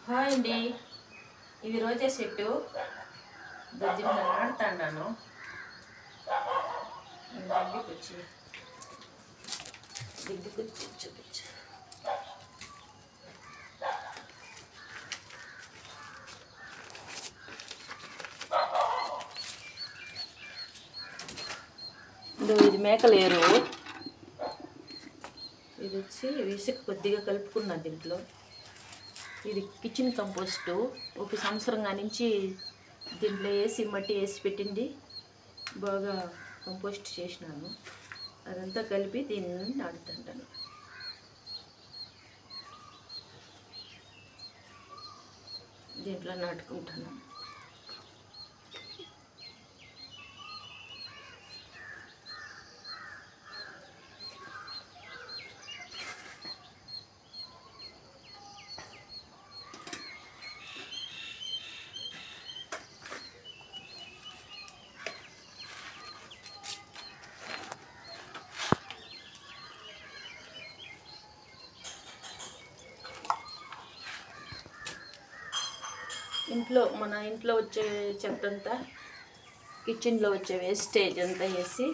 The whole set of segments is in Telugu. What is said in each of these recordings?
హాయ్ అండి, ఇది రోజా చెట్టు. దొడ్డిలో నాటుతాను. దగ్గరికి చూపించు. ఇది మేకలేరు. ఇది వచ్చి ఇసుక కొద్దిగా కలుపుకున్నా దీంట్లో. ఇది కిచెన్ కంపోస్టు. ఒక సంవత్సరంగా నుంచి దీంట్లో వేసి మట్టి వేసి పెట్టింది. బాగా కంపోస్ట్ చేసినాను. అదంతా కలిపి దీన్ని నాటుతుంటాను. దీంట్లో నాటుకుంటాను. మన ఇంట్లో వచ్చే చెత్త అంతా, కిచెన్లో వచ్చే వేస్టేజ్ అంతా వేసి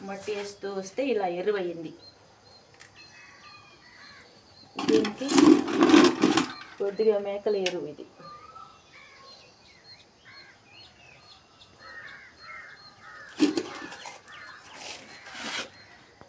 మట్టి వేస్తూ వస్తే ఇలా ఎరువయింది. దీనికి కొద్దిగా మేకల ఎరువు ఇది.